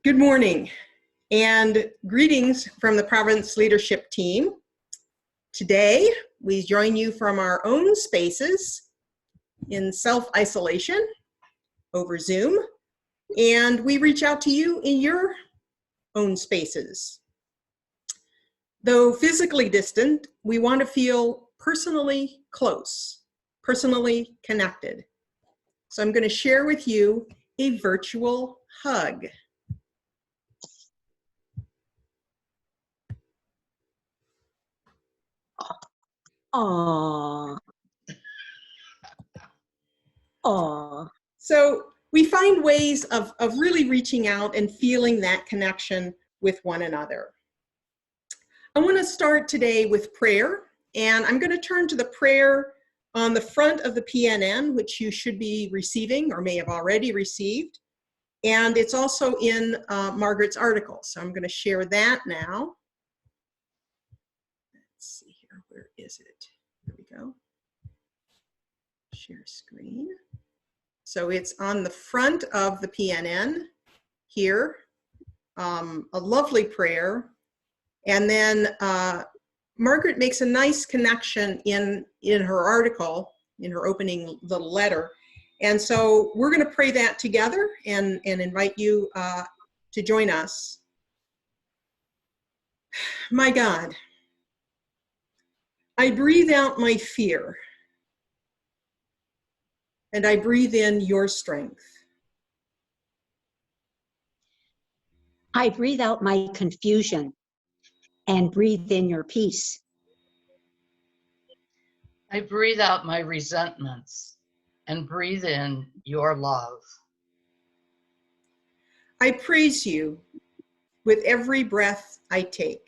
Good morning and greetings from the Providence Leadership Team. Today, we join you from our own spaces in self-isolation over Zoom, and we reach out to you in your own spaces. Though physically distant, we want to feel personally close, personally connected. So I'm going to share with you a virtual hug. Aww. Aww. So we find ways of really reaching out and feeling that connection with one another. I want to start today with prayer, and I'm going to turn to the prayer on the front of the PNN, which you should be receiving or may have already received. And it's also in Margaret's article. So I'm going to share that now. Let's see here, where is it? There we go. Share screen. So it's on the front of the PNN here, a lovely prayer. And then Margaret makes a nice connection in her article, in her opening little letter. And so we're going to pray that together and invite you to join us. My God, I breathe out my fear, and I breathe in your strength. I breathe out my confusion and breathe in your peace. I breathe out my resentments and breathe in your love. I praise you with every breath I take.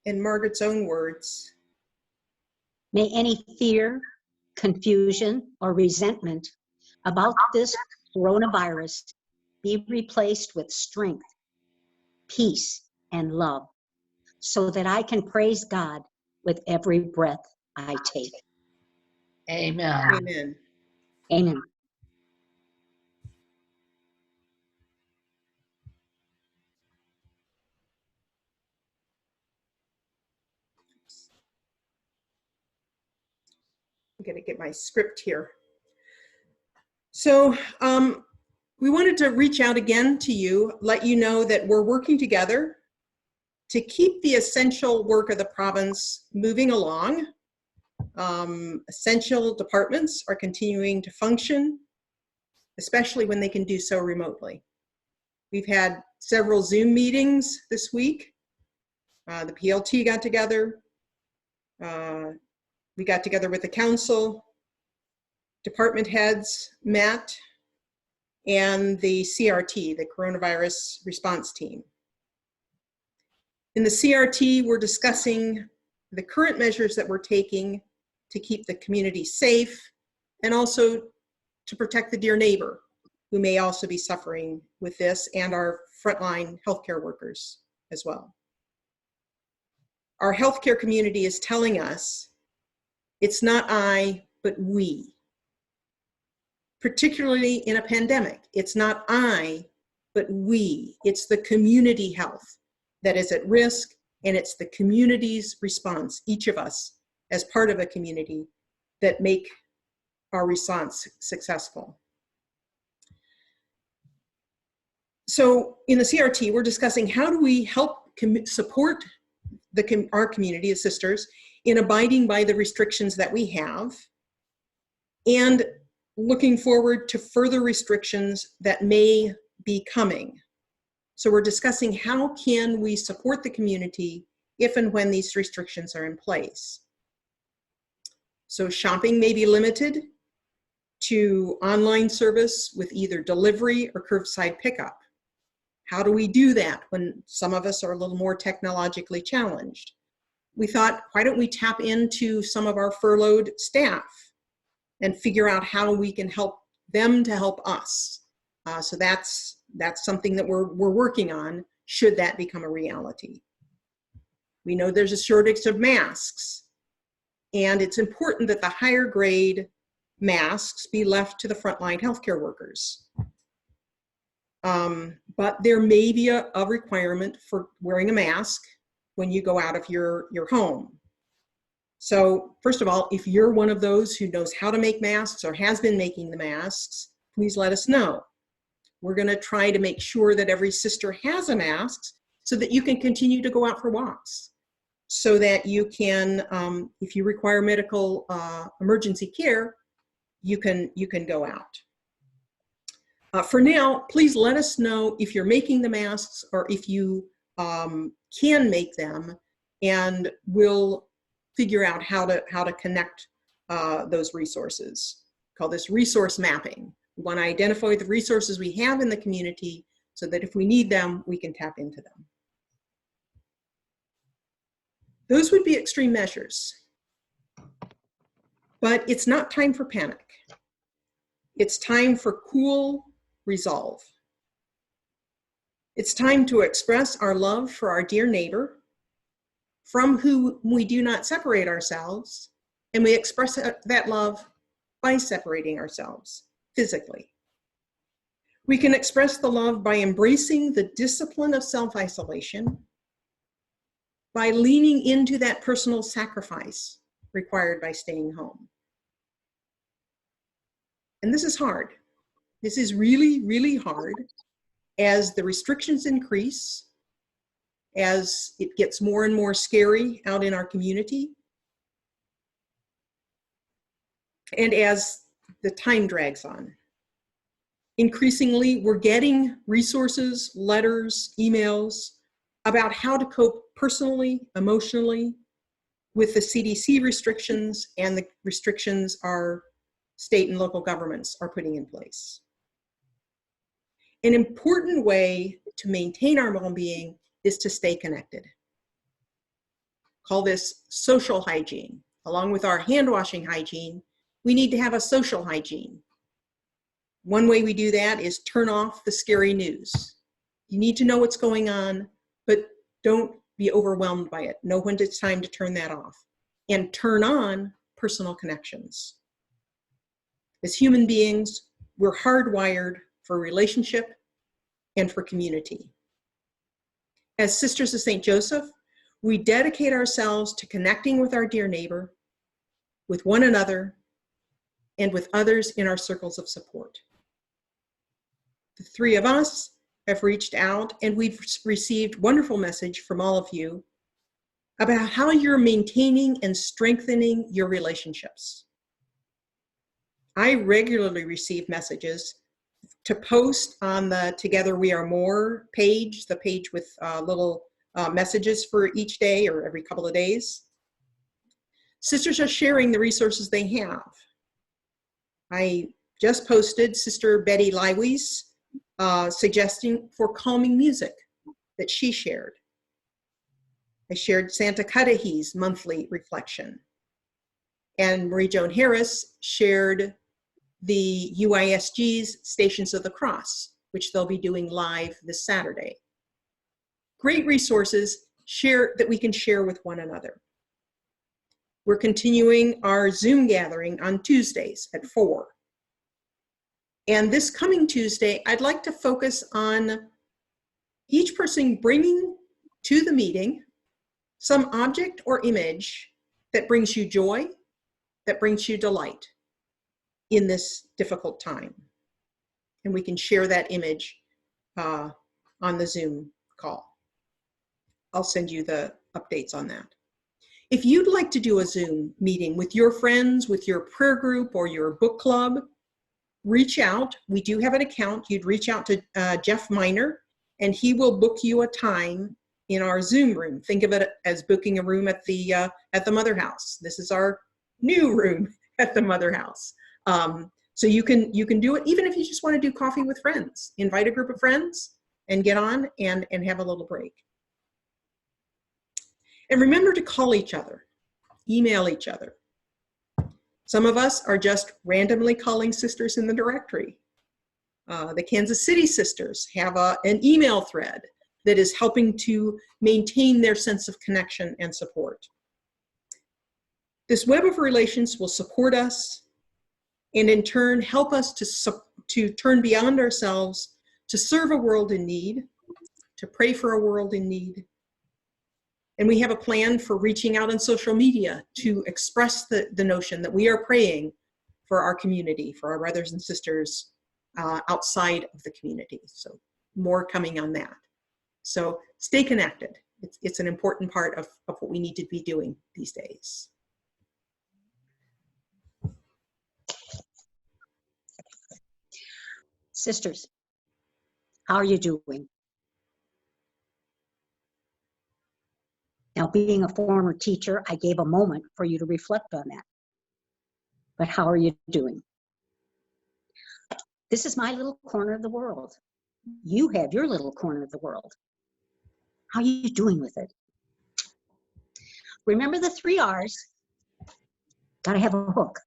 In Margaret's own words, May any fear, confusion, or resentment about this coronavirus be replaced with strength, peace, and love, so that I can praise God with every breath I take. Amen. amen. Amen. I'm going to get my script here. So we wanted to reach out again to you, let you know that we're working together to keep the essential work of the province moving along. Essential departments are continuing to function, especially when they can do so remotely. We've had several Zoom meetings this week. The PLT got together. We got together with the council. Department heads met, and the CRT, the Coronavirus Response Team. In the CRT, we're discussing the current measures that we're taking to keep the community safe and also to protect the dear neighbor who may also be suffering with this, and our frontline healthcare workers as well. Our healthcare community is telling us it's not I, but we. Particularly in a pandemic, it's not I, but we. It's the community health that is at risk, and it's the community's response, each of us as part of a community, that make our response successful. So in the CRT, we're discussing how do we help support our community of sisters in abiding by the restrictions that we have, and looking forward to further restrictions that may be coming. So we're discussing how can we support the community if and when these restrictions are in place. So shopping may be limited to online service with either delivery or curbside pickup. How do we do that when some of us are a little more technologically challenged? We thought, why don't we tap into some of our furloughed staff and figure out how we can help them to help us. So that's something that we're working on should that become a reality. We know there's a shortage of masks, and it's important that the higher grade masks be left to the frontline healthcare workers. But there may be a requirement for wearing a mask when you go out of your home. So first of all, if you're one of those who knows how to make masks or has been making the masks, please let us know. We're going to try to make sure that every sister has a mask so that you can continue to go out for walks, so that you can, if you require medical emergency care, you can go out. For now, please let us know if you're making the masks or if you can make them, and we'll figure out how to connect those resources. Call this resource mapping. We want to identify the resources we have in the community so that if we need them, we can tap into them. Those would be extreme measures. But it's not time for panic. It's time for cool resolve. It's time to express our love for our dear neighbor, from whom we do not separate ourselves, and we express that love by separating ourselves physically. We can express the love by embracing the discipline of self-isolation, by leaning into that personal sacrifice required by staying home. And this is hard. This is really, really hard as the restrictions increase, as it gets more and more scary out in our community, and as the time drags on. Increasingly, we're getting resources, letters, emails about how to cope personally, emotionally with the CDC restrictions and the restrictions our state and local governments are putting in place. An important way to maintain our well-being is to stay connected. Call this social hygiene. Along with our hand washing hygiene, we need to have a social hygiene. One way we do that is turn off the scary news. You need to know what's going on, but don't be overwhelmed by it. Know when it's time to turn that off. And turn on personal connections. As human beings, we're hardwired for relationship and for community. As Sisters of St. Joseph, we dedicate ourselves to connecting with our dear neighbor, with one another, and with others in our circles of support. The three of us have reached out, and we've received wonderful message from all of you about how you're maintaining and strengthening your relationships. I regularly receive messages to post on the Together We Are More page, the page with little messages for each day or every couple of days. Sisters are sharing the resources they have. I just posted Sister Betty Liwie's suggesting for calming music that she shared. I shared Santa Cudahy's monthly reflection. And Marie Joan Harris shared the UISG's Stations of the Cross, which they'll be doing live this Saturday. Great resources that we can share with one another. We're continuing our Zoom gathering on Tuesdays at 4. And this coming Tuesday, I'd like to focus on each person bringing to the meeting some object or image that brings you joy, that brings you delight in this difficult time. And we can share that image on the Zoom call. I'll send you the updates on that. If you'd like to do a Zoom meeting with your friends, with your prayer group or your book club, reach out. We do have an account. You'd reach out to Jeff Miner, and he will book you a time in our Zoom room. Think of it as booking a room at the Mother House. This is our new room at the Mother House. So you can do it even if you just want to do coffee with friends. Invite a group of friends and get on and have a little break. And remember to call each other, email each other. Some of us are just randomly calling sisters in the directory. The Kansas City sisters have an email thread. that is helping to maintain their sense of connection and support. This web of relations will support us and in turn help us to turn beyond ourselves, to serve a world in need, to pray for a world in need. And we have a plan for reaching out on social media to express the notion that we are praying for our community, for our brothers and sisters outside of the community. So more coming on that. So stay connected. It's an important part of what we need to be doing these days. Sisters, how are you doing? Now, being a former teacher, I gave a moment for you to reflect on that. But how are you doing? This is my little corner of the world. You have your little corner of the world. How are you doing with it? Remember the 3 R's. Gotta have a hook.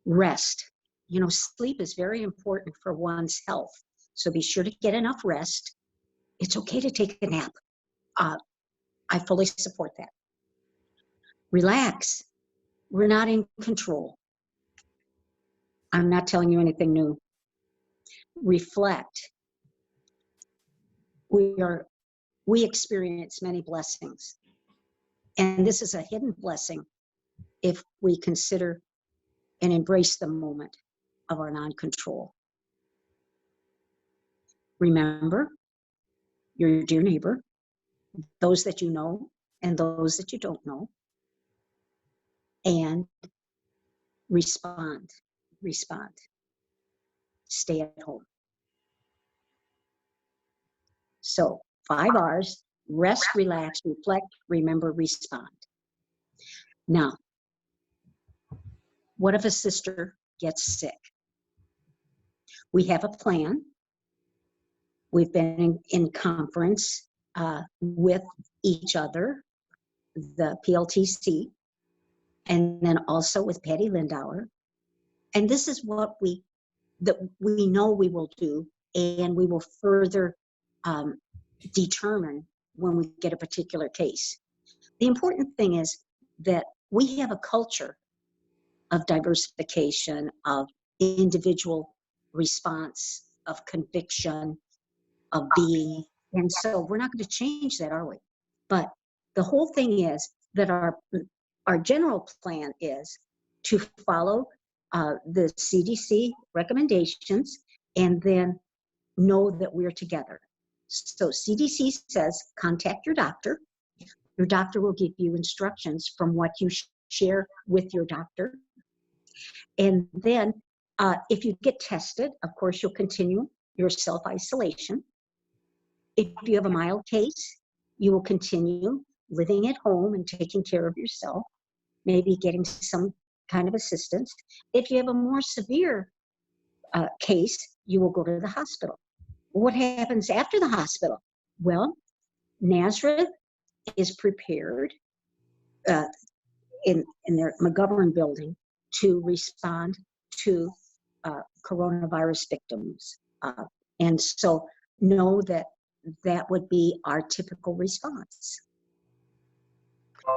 Rest. You know, sleep is very important for one's health. So be sure to get enough rest. It's okay to take a nap. I fully support that. Relax. We're not in control. I'm not telling you anything new. Reflect. We experience many blessings. And this is a hidden blessing if we consider and embrace the moment of our non-control. Remember your dear neighbor, those that you know and those that you don't know, and respond. Stay at home. So 5 R's: rest, relax, reflect, remember, respond. Now, what if a sister gets sick? We have a plan. We've been in conference with each other, the PLTC, and then also with Patty Lindauer. And this is what we know we will do, and we will further determine when we get a particular case. The important thing is that we have a culture of diversification, of individual response, of conviction, of being. And so we're not going to change that, are we? But the whole thing is that our general plan is to follow the CDC recommendations and then know that we're together. So CDC says contact your doctor. Your doctor will give you instructions from what you share with your doctor. And then if you get tested, of course, you'll continue your self-isolation. If you have a mild case, you will continue living at home and taking care of yourself, maybe getting some kind of assistance. If you have a more severe case, you will go to the hospital. What happens after the hospital? Well, Nazareth is prepared in their McGovern building to respond to coronavirus victims. And so know that that would be our typical response.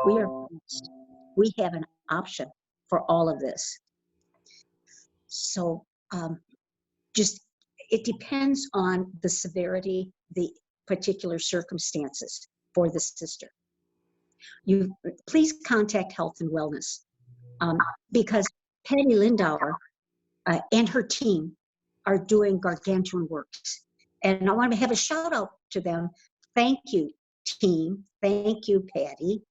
We have an option for all of this. So it depends on the severity, the particular circumstances for the sister. You please contact Health and Wellness because Patty Lindauer and her team are doing gargantuan works. And I want to have a shout out to them. Thank you, team. Thank you, Patty.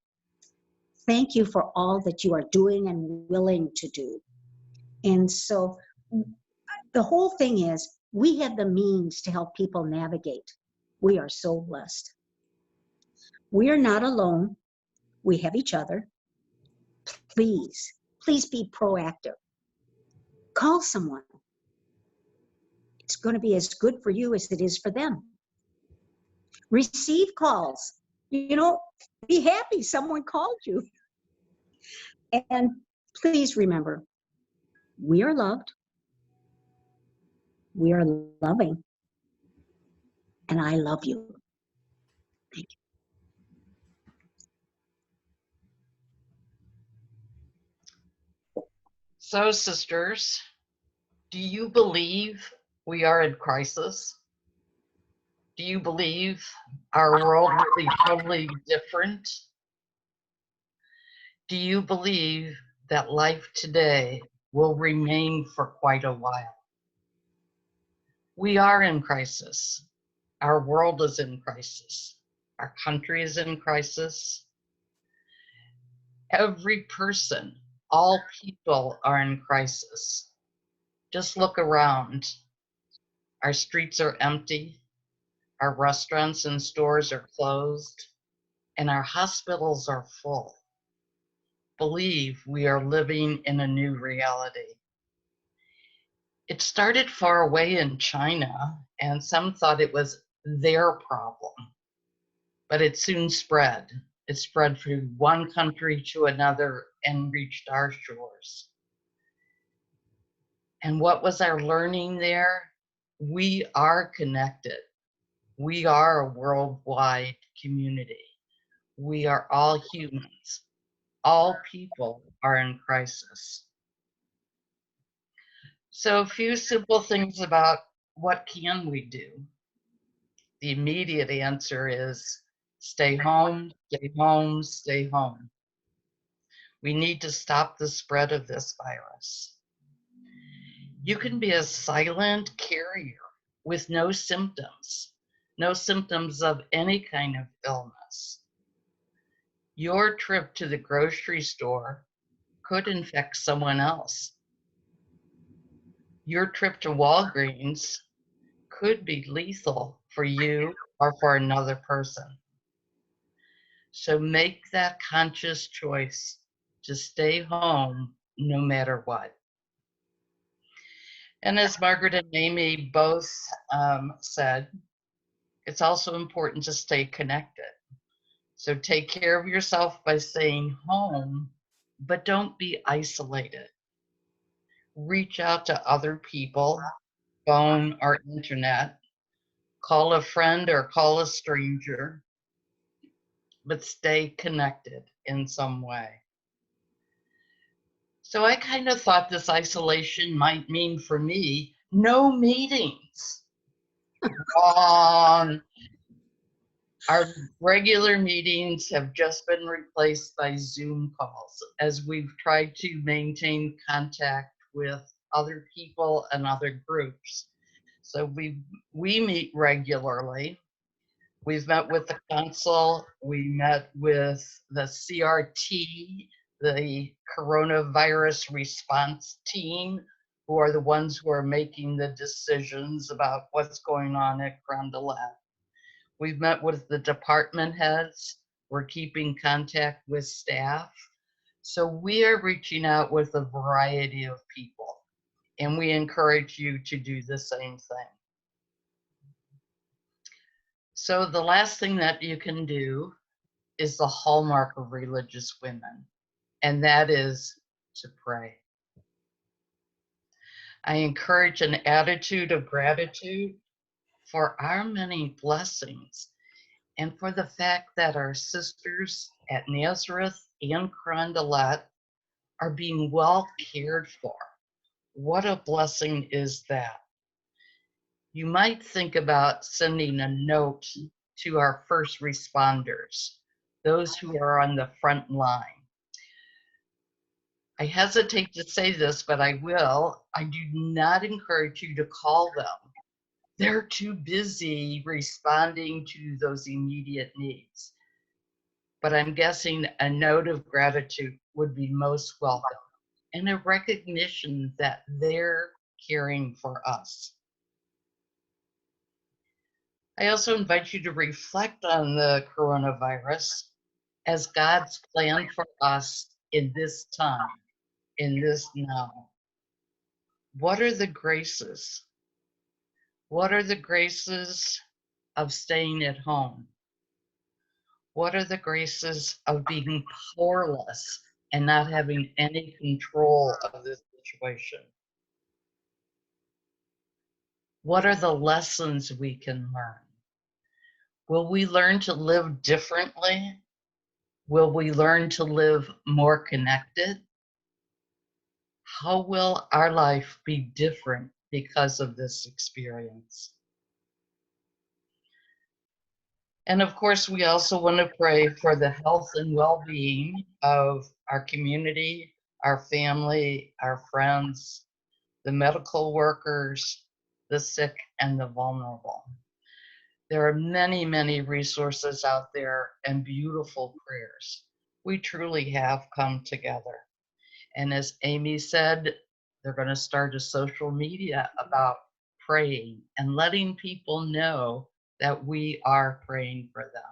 Thank you for all that you are doing and willing to do. And so the whole thing is we have the means to help people navigate. We are so blessed. We are not alone. We have each other. Please be proactive. Call someone. It's going to be as good for you as it is for them. Receive calls. You know, be happy someone called you. And please remember, we are loved. We are loving. And I love you. So, sisters, do you believe we are in crisis? Do you believe our world will be totally different? Do you believe that life today will remain for quite a while? We are in crisis. Our world is in crisis. Our country is in crisis. Every person, all people are in crisis. Just look around. Our streets are empty. Our restaurants and stores are closed. And our hospitals are full. Believe we are living in a new reality. It started far away in China, and some thought it was their problem, but it soon spread. It spread from one country to another and reached our shores. And what was our learning there? We are connected. We are a worldwide community. We are all humans. All people are in crisis. So a few simple things about what can we do? The immediate answer is stay home, stay home, stay home. We need to stop the spread of this virus. You can be a silent carrier with no symptoms of any kind of illness. Your trip to the grocery store could infect someone else. Your trip to Walgreens could be lethal for you or for another person. So make that conscious choice to stay home no matter what. And as Margaret and Amy both said, it's also important to stay connected. So take care of yourself by staying home, but don't be isolated. Reach out to other people, phone or internet, call a friend or call a stranger, but stay connected in some way. So I kind of thought this isolation might mean for me, no meetings. Our regular meetings have just been replaced by Zoom calls as we've tried to maintain contact with other people and other groups. So we meet regularly. We've met with the council, we met with the CRT, the coronavirus response team, who are the ones who are making the decisions about what's going on at Grand Isle. We've met with the department heads. We're keeping contact with staff. So we are reaching out with a variety of people, and we encourage you to do the same thing. So the last thing that you can do is the hallmark of religious women, and that is to pray. I encourage an attitude of gratitude for our many blessings and for the fact that our sisters at Nazareth and Carondelet are being well cared for. What a blessing is that? You might think about sending a note to our first responders, those who are on the front line. I hesitate to say this, but I will. I do not encourage you to call them. They're too busy responding to those immediate needs. But I'm guessing a note of gratitude would be most welcome and a recognition that they're caring for us. I also invite you to reflect on the coronavirus as God's plan for us in this time, in this now. What are the graces? What are the graces of staying at home? What are the graces of being powerless and not having any control of this situation? What are the lessons we can learn? Will we learn to live differently? Will we learn to live more connected? How will our life be different because of this experience? And of course, we also want to pray for the health and well-being of our community, our family, our friends, the medical workers, the sick, and the vulnerable. There are many, many resources out there and beautiful prayers. We truly have come together. And as Amy said, they're going to start a social media about praying and letting people know that we are praying for them.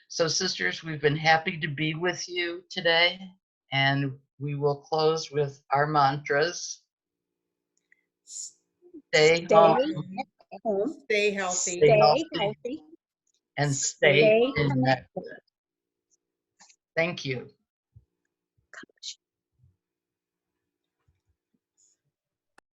So sisters, we've been happy to be with you today, and we will close with our mantras. Stay home, home, Stay healthy. stay healthy, healthy, and stay connected. connected. Thank you.